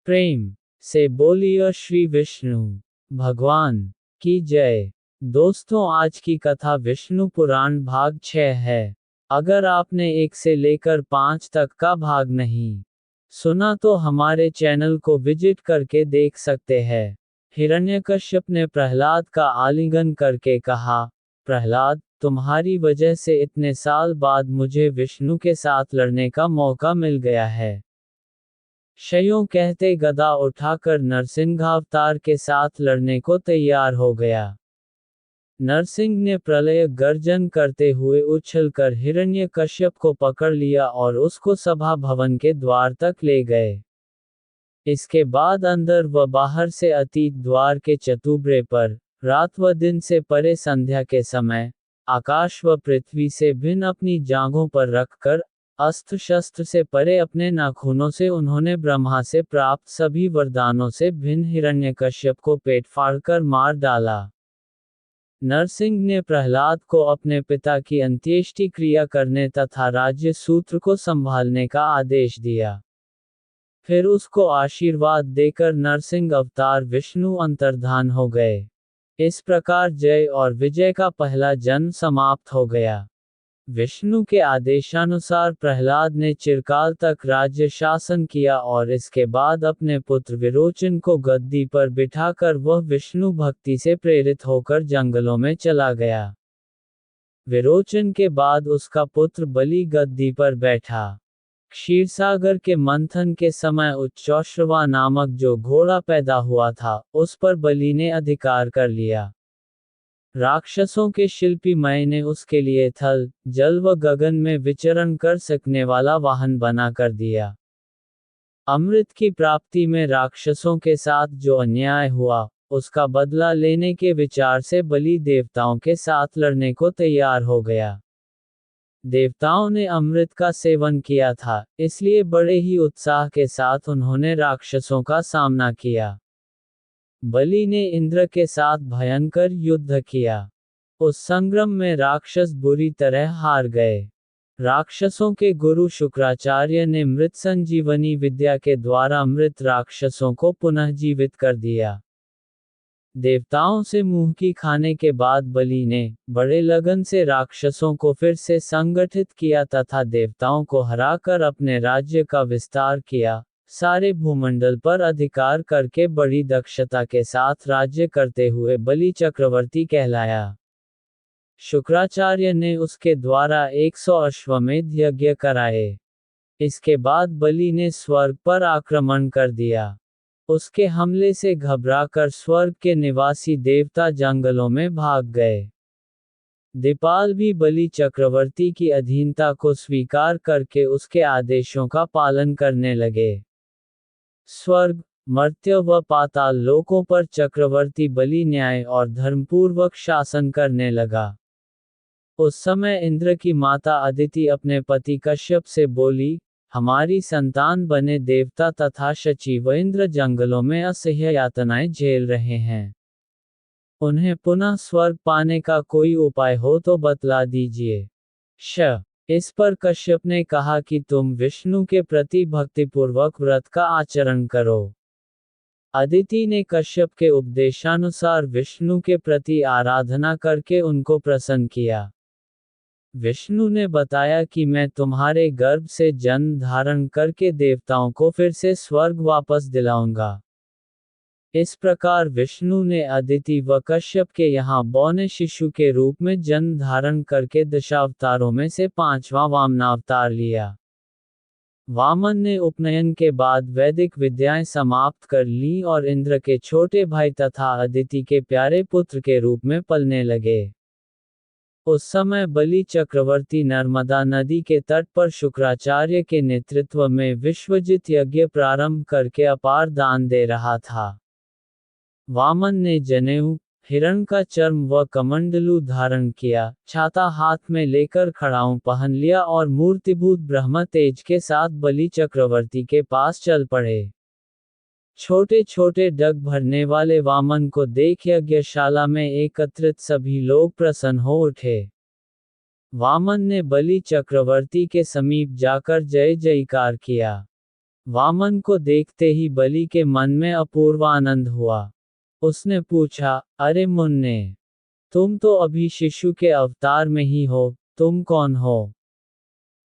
प्रेम से बोलिए श्री विष्णु भगवान की जय। दोस्तों, आज की कथा विष्णु पुराण भाग 6 है। अगर आपने 1 से लेकर 5 तक का भाग नहीं सुना तो हमारे चैनल को विजिट करके देख सकते हैं। हिरण्यकश्यप ने प्रहलाद का आलिंगन करके कहा, प्रहलाद, तुम्हारी वजह से इतने साल बाद मुझे विष्णु के साथ लड़ने का मौका मिल गया है। शयों कहते गदा उठाकर नरसिंहावतार के साथ लड़ने को तैयार हो गया। नरसिंह ने प्रलय गर्जन करते हुए उछलकर हिरण्यकश्यप को पकड़ लिया और उसको सभा भवन के द्वार तक ले गए। इसके बाद अंदर व बाहर से अतीत द्वार के चतुर्भुज पर, रात व दिन से परे संध्या के समय, आकाश व पृथ्वी से भिन्न अपनी जांघों पर रखकर, अस्त्र शस्त्र से परे अपने नाखूनों से उन्होंने ब्रह्मा से प्राप्त सभी वरदानों से भिन्न हिरण्यकश्यप को पेट फाड़कर मार डाला। नरसिंह ने प्रहलाद को अपने पिता की अंत्येष्टि क्रिया करने तथा राज्य सूत्र को संभालने का आदेश दिया। फिर उसको आशीर्वाद देकर नरसिंह अवतार विष्णु अंतर्धान हो गए। इस प्रकार जय और विजय का पहला जन्म समाप्त हो गया। विष्णु के आदेशानुसार प्रहलाद ने चिरकाल तक राज्य शासन किया और इसके बाद अपने पुत्र विरोचन को गद्दी पर बिठाकर वह विष्णु भक्ति से प्रेरित होकर जंगलों में चला गया। विरोचन के बाद उसका पुत्र बलि गद्दी पर बैठा। क्षीरसागर के मंथन के समय उच्चौश्रवा नामक जो घोड़ा पैदा हुआ था, उस पर बलि ने अधिकार कर लिया। राक्षसों के शिल्पी मय ने उसके लिए थल, जल व गगन में विचरण कर सकने वाला वाहन बना कर दिया। अमृत की प्राप्ति में राक्षसों के साथ जो अन्याय हुआ, उसका बदला लेने के विचार से बलि देवताओं के साथ लड़ने को तैयार हो गया। देवताओं ने अमृत का सेवन किया था, इसलिए बड़े ही उत्साह के साथ उन्होंने राक्षसों का सामना किया। बलि ने इंद्र के साथ भयंकर युद्ध किया। उस संग्राम में राक्षस बुरी तरह हार गए। राक्षसों के गुरु शुक्राचार्य ने मृत संजीवनी विद्या के द्वारा मृत राक्षसों को पुनः जीवित कर दिया। देवताओं से मुंह की खाने के बाद बलि ने बड़े लगन से राक्षसों को फिर से संगठित किया तथा देवताओं को हराकर अपने राज्य का विस्तार किया। सारे भूमंडल पर अधिकार करके बड़ी दक्षता के साथ राज्य करते हुए बलि चक्रवर्ती कहलाया। शुक्राचार्य ने उसके द्वारा 100 अश्वमेध यज्ञ कराए। इसके बाद बलि ने स्वर्ग पर आक्रमण कर दिया। उसके हमले से घबराकर स्वर्ग के निवासी देवता जंगलों में भाग गए। दिपाल भी बलि चक्रवर्ती की अधीनता को स्वीकार करके उसके आदेशों का पालन करने लगे। स्वर्ग, मर्त्य व पाताल लोकों पर चक्रवर्ती बलि न्याय और धर्मपूर्वक शासन करने लगा। उस समय इंद्र की माता अदिति अपने पति कश्यप से बोली, हमारी संतान बने देवता तथा शची व इंद्र जंगलों में असह्य यातनाएं झेल रहे हैं। उन्हें पुनः स्वर्ग पाने का कोई उपाय हो तो बतला दीजिए। इस पर कश्यप ने कहा कि तुम विष्णु के प्रति भक्तिपूर्वक व्रत का आचरण करो। अदिति ने कश्यप के उपदेशानुसार विष्णु के प्रति आराधना करके उनको प्रसन्न किया। विष्णु ने बताया कि मैं तुम्हारे गर्भ से जन्म धारण करके देवताओं को फिर से स्वर्ग वापस दिलाऊंगा। इस प्रकार विष्णु ने अदिति व कश्यप के यहाँ बौने शिशु के रूप में जन्म धारण करके दशावतारों में से 5वां वामनावतार लिया। वामन ने उपनयन के बाद वैदिक विद्याएं समाप्त कर ली और इंद्र के छोटे भाई तथा अदिति के प्यारे पुत्र के रूप में पलने लगे। उस समय बलि चक्रवर्ती नर्मदा नदी के तट पर शुक्राचार्य के नेतृत्व में विश्वजित यज्ञ प्रारंभ करके अपार दान दे रहा था। वामन ने जनेऊ, हिरण का चर्म व कमंडलू धारण किया, छाता हाथ में लेकर खड़ाऊं पहन लिया और मूर्तिभूत ब्रह्म तेज के साथ बलि चक्रवर्ती के पास चल पड़े। छोटे छोटे डग भरने वाले वामन को देख यज्ञशाला में एकत्रित सभी लोग प्रसन्न हो उठे। वामन ने बलि चक्रवर्ती के समीप जाकर जय जयकार किया। वामन को देखते ही बलि के मन में अपूर्व आनंद हुआ। उसने पूछा, अरे मुन्ने, तुम तो अभी शिशु के अवतार में ही हो, तुम कौन हो?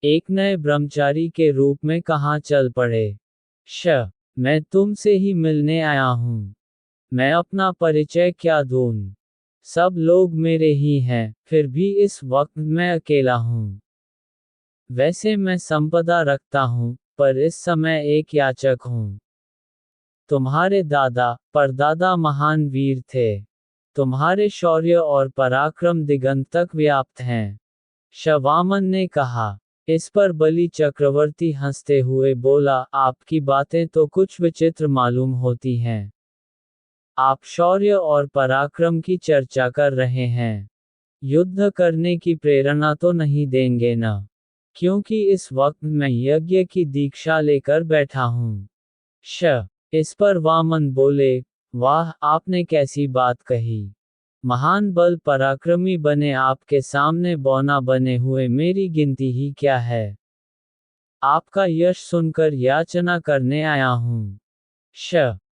एक नए ब्रह्मचारी के रूप में कहाँ चल पड़े? मैं तुमसे ही मिलने आया हूँ। मैं अपना परिचय क्या दूँ? सब लोग मेरे ही हैं, फिर भी इस वक्त मैं अकेला हूँ। वैसे मैं संपदा रखता हूँ, पर इस समय एक याचक हूँ। तुम्हारे दादा, परदादा महान वीर थे। तुम्हारे शौर्य और पराक्रम दिगंत तक व्याप्त हैं। वामन ने कहा। इस पर बलि चक्रवर्ती हंसते हुए बोला, आपकी बातें तो कुछ विचित्र मालूम होती हैं। आप शौर्य और पराक्रम की चर्चा कर रहे हैं। युद्ध करने की प्रेरणा तो नहीं देंगे ना? क्योंकि इस वक्त मैं यज्ञ की दीक्षा लेकर बैठा हूँ। इस पर वामन बोले, वाह, आपने कैसी बात कही। महान बल पराक्रमी बने आपके सामने बौना बने हुए मेरी गिनती ही क्या है। आपका यश सुनकर याचना करने आया हूँ।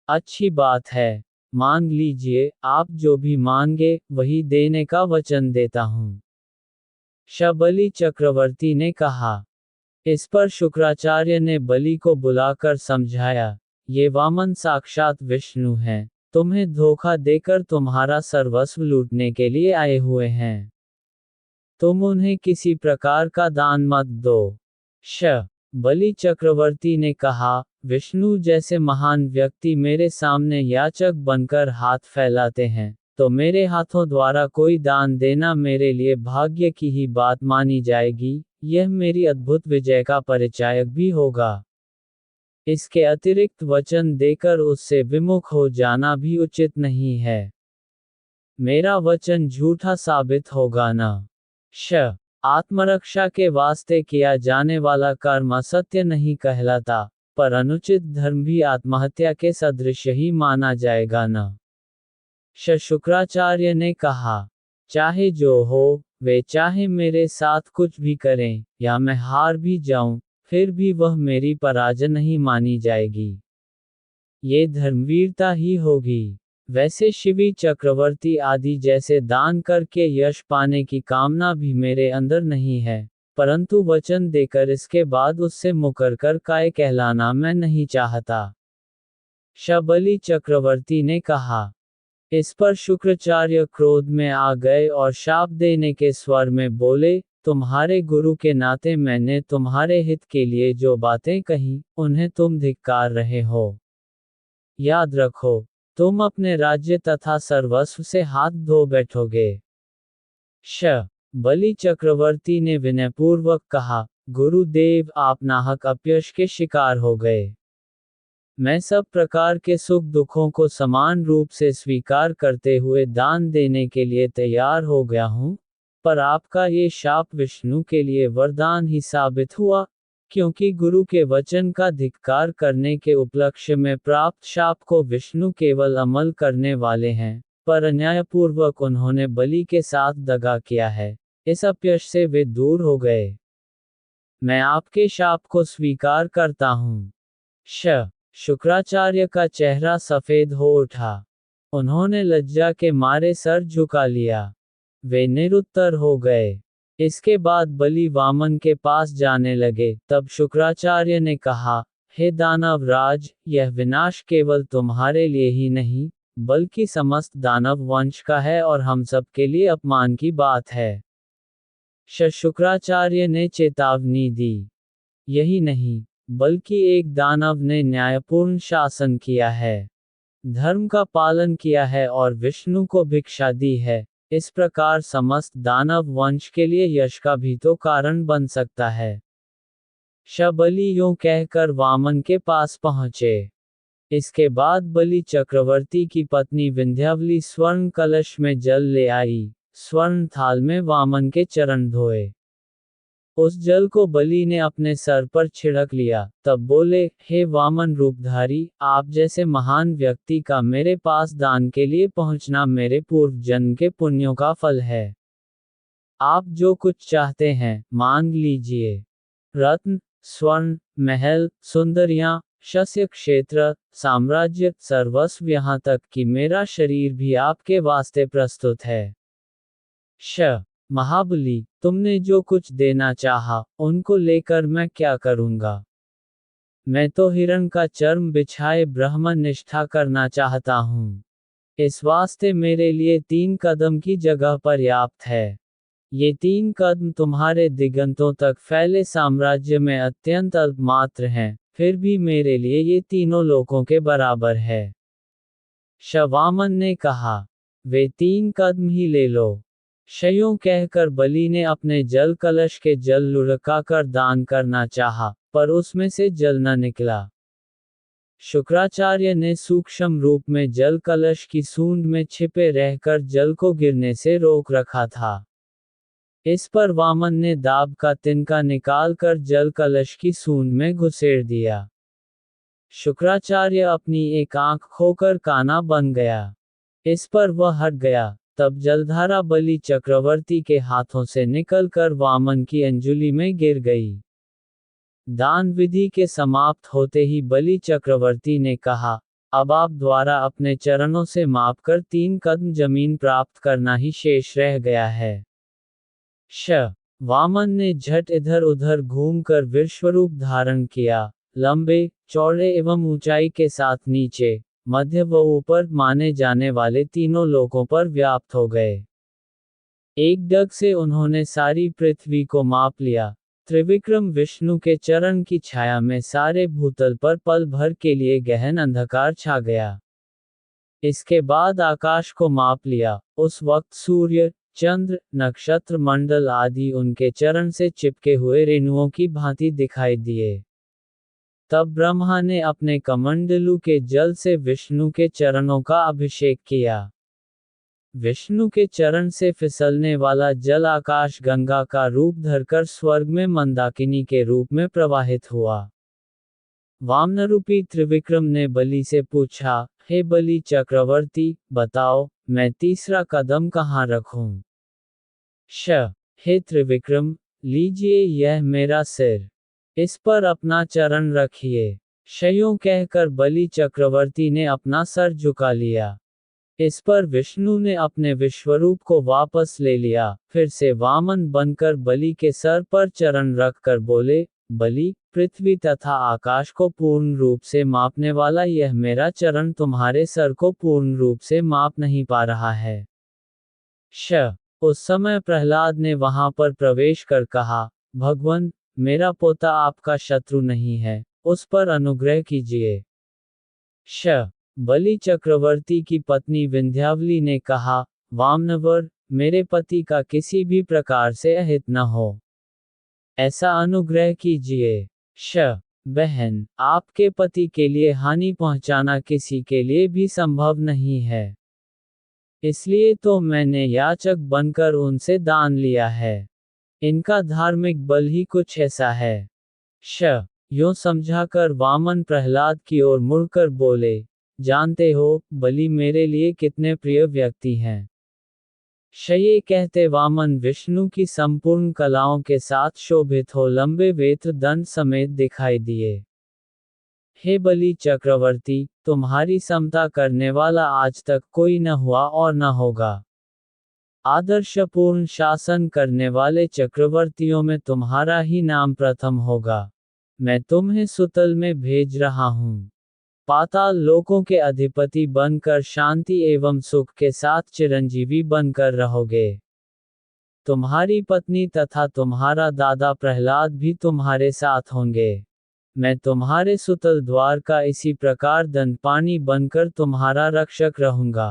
अच्छी बात है, मांग लीजिए, आप जो भी मांगे वही देने का वचन देता हूँ। बलि चक्रवर्ती ने कहा। इस पर शुक्राचार्य ने बलि को बुलाकर समझाया, ये वामन साक्षात विष्णु हैं, तुम्हें धोखा देकर तुम्हारा सर्वस्व लूटने के लिए आए हुए हैं। तुम उन्हें किसी प्रकार का दान मत दो। बलि चक्रवर्ती ने कहा, विष्णु जैसे महान व्यक्ति मेरे सामने याचक बनकर हाथ फैलाते हैं, तो मेरे हाथों द्वारा कोई दान देना मेरे लिए भाग्य की ही बात मानी जाएगी, यह मेरी अद्भुत विजय का परिचायक भी होगा। इसके अतिरिक्त वचन देकर उससे विमुख हो जाना भी उचित नहीं है। मेरा वचन झूठा साबित होगा न। आत्मरक्षा के वास्ते किया जाने वाला कर्म असत्य नहीं कहलाता, पर अनुचित धर्म भी आत्महत्या के सदृश ही माना जाएगा न। शुक्राचार्य ने कहा, चाहे जो हो, वे चाहे मेरे साथ कुछ भी करें, या मैं हार भी जाऊं, फिर भी वह मेरी पराजय नहीं मानी जाएगी। ये धर्मवीरता ही होगी। वैसे शिवी चक्रवर्ती आदि जैसे दान करके यश पाने की कामना भी मेरे अंदर नहीं है, परंतु वचन देकर इसके बाद उससे मुकर कर काय कहलाना मैं नहीं चाहता। बलि चक्रवर्ती ने कहा। इस पर शुक्राचार्य क्रोध में आ गए और शाप देने के स्वर में बोले, तुम्हारे गुरु के नाते मैंने तुम्हारे हित के लिए जो बातें कही, उन्हें तुम धिक्कार रहे हो। याद रखो, तुम अपने राज्य तथा सर्वस्व से हाथ धो बैठोगे। बलि चक्रवर्ती ने विनयपूर्वक कहा, गुरुदेव, आप नाहक अपयश के शिकार हो गए। मैं सब प्रकार के सुख दुखों को समान रूप से स्वीकार करते हुए दान देने के लिए तैयार हो गया हूँ, पर आपका ये शाप विष्णु के लिए वरदान ही साबित हुआ, क्योंकि गुरु के वचन का धिक्कार करने के उपलक्ष्य में प्राप्त शाप को विष्णु केवल अमल करने वाले हैं, पर अन्यायपूर्वक उन्होंने बलि के साथ दगा किया है, इस अपयश से वे दूर हो गए। मैं आपके शाप को स्वीकार करता हूँ। शुक्राचार्य का चेहरा सफेद हो उठा। उन्होंने लज्जा के मारे सर झुका लिया। वे निरुत्तर हो गए। इसके बाद बलि वामन के पास जाने लगे, तब शुक्राचार्य ने कहा, हे दानव राज, यह विनाश केवल तुम्हारे लिए ही नहीं, बल्कि समस्त दानव वंश का है और हम सब के लिए अपमान की बात है। शुक्राचार्य ने चेतावनी दी। यही नहीं, बल्कि एक दानव ने न्यायपूर्ण शासन किया है, धर्म का पालन किया है और विष्णु को भिक्षा दी है, इस प्रकार समस्त दानव वंश के लिए यश का भी तो कारण बन सकता है। बलि यूं कहकर वामन के पास पहुँचे। इसके बाद बलि चक्रवर्ती की पत्नी विंध्यावली स्वर्ण कलश में जल ले आई, स्वर्ण थाल में वामन के चरण धोए। उस जल को बलि ने अपने सर पर छिड़क लिया, तब बोले, हे वामन रूपधारी, आप जैसे महान व्यक्ति का मेरे पास दान के लिए पहुंचना मेरे पूर्व जन्म के पुण्यों का फल है। आप जो कुछ चाहते हैं, मांग लीजिए। रत्न, स्वर्ण, महल, सुंदरियां, शस्य क्षेत्र, साम्राज्य, सर्वस्व, यहाँ तक कि मेरा शरीर भी आपके वास्ते प्रस्तुत है। श महाबली, तुमने जो कुछ देना चाहा, उनको लेकर मैं क्या करूँगा? मैं तो हिरण का चर्म बिछाए ब्रह्म निष्ठा करना चाहता हूँ। इस वास्ते मेरे लिए 3 कदम की जगह पर्याप्त है। ये 3 कदम तुम्हारे दिगंतों तक फैले साम्राज्य में अत्यंत अल्प मात्र हैं, फिर भी मेरे लिए ये तीनों लोकों के बराबर है। शवामन ने कहा, वे 3 कदम ही ले लो। शयों कहकर बलि ने अपने जल कलश के जल लुढ़काकर दान करना चाहा, पर उसमें से जल न निकला। शुक्राचार्य ने सूक्ष्म रूप में जल कलश की सूंड में छिपे रहकर जल को गिरने से रोक रखा था। इस पर वामन ने दाब का तिनका निकालकर जल कलश की सूंड में घुसेड़ दिया। शुक्राचार्य अपनी एक आंख खोकर काना बन गया। इस पर वह हट गया। तब जलधारा बलि चक्रवर्ती के हाथों से निकलकर वामन की अंजुलि में गिर गई। दान विधि के समाप्त होते ही बलि चक्रवर्ती ने कहा, अब आप द्वारा अपने चरणों से मापकर 3 कदम जमीन प्राप्त करना ही शेष रह गया है। श वामन ने झट इधर उधर घूमकर विश्वरूप धारण किया, लंबे, चौड़े एवं ऊंचाई के साथ नीचे, मध्य व ऊपर माने जाने वाले तीनों लोकों पर व्याप्त हो गए। एक डग से उन्होंने सारी पृथ्वी को माप लिया। त्रिविक्रम विष्णु के चरण की छाया में सारे भूतल पर पल भर के लिए गहन अंधकार छा गया। इसके बाद आकाश को माप लिया। उस वक्त सूर्य, चंद्र, नक्षत्र मंडल आदि उनके चरण से चिपके हुए रेणुओं की भांति दिखाई दिए। तब ब्रह्मा ने अपने कमंडलू के जल से विष्णु के चरणों का अभिषेक किया। विष्णु के चरण से फिसलने वाला जल आकाश गंगा का रूप धरकर स्वर्ग में मंदाकिनी के रूप में प्रवाहित हुआ। वामनरूपी त्रिविक्रम ने बलि से पूछा, हे बलि चक्रवर्ती, बताओ, मैं तीसरा कदम कहाँ रखूं? श हे त्रिविक्रम, लीजिए यह मेरा सिर। इस पर अपना चरण रखिए। शयों कहकर बलि चक्रवर्ती ने अपना सर झुका लिया। इस पर विष्णु ने अपने विश्वरूप को वापस ले लिया, फिर से वामन बनकर बलि के सर पर चरण रखकर बोले, बलि, पृथ्वी तथा आकाश को पूर्ण रूप से मापने वाला यह मेरा चरण तुम्हारे सर को पूर्ण रूप से माप नहीं पा रहा है। श उस समय प्रहलाद ने वहां पर प्रवेश कर कहा, भगवन, मेरा पोता आपका शत्रु नहीं है, उस पर अनुग्रह कीजिए। श बलि चक्रवर्ती की पत्नी विंध्यावली ने कहा, वामनवर, मेरे पति का किसी भी प्रकार से अहित न हो, ऐसा अनुग्रह कीजिए। श बहन, आपके पति के लिए हानि पहुंचाना किसी के लिए भी संभव नहीं है। इसलिए तो मैंने याचक बनकर उनसे दान लिया है। इनका धार्मिक बल ही कुछ ऐसा है। श यूं समझाकर वामन प्रहलाद की ओर मुड़कर बोले, जानते हो, बलि मेरे लिए कितने प्रिय व्यक्ति हैं। ये कहते वामन विष्णु की संपूर्ण कलाओं के साथ शोभित हो लंबे वेत्र दंड समेत दिखाई दिए। हे बलि चक्रवर्ती, तुम्हारी समता करने वाला आज तक कोई न हुआ और न होगा। आदर्शपूर्ण शासन करने वाले चक्रवर्तियों में तुम्हारा ही नाम प्रथम होगा। मैं तुम्हें सुतल में भेज रहा हूँ। पाताल लोकों के अधिपति बनकर शांति एवं सुख के साथ चिरंजीवी बनकर रहोगे। तुम्हारी पत्नी तथा तुम्हारा दादा प्रहलाद भी तुम्हारे साथ होंगे। मैं तुम्हारे सुतल द्वार का इसी प्रकार दंडपाणी बनकर तुम्हारा रक्षक रहूंगा।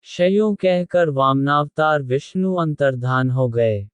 शयों कहकर वामनावतार विष्णु अंतर्धान हो गए।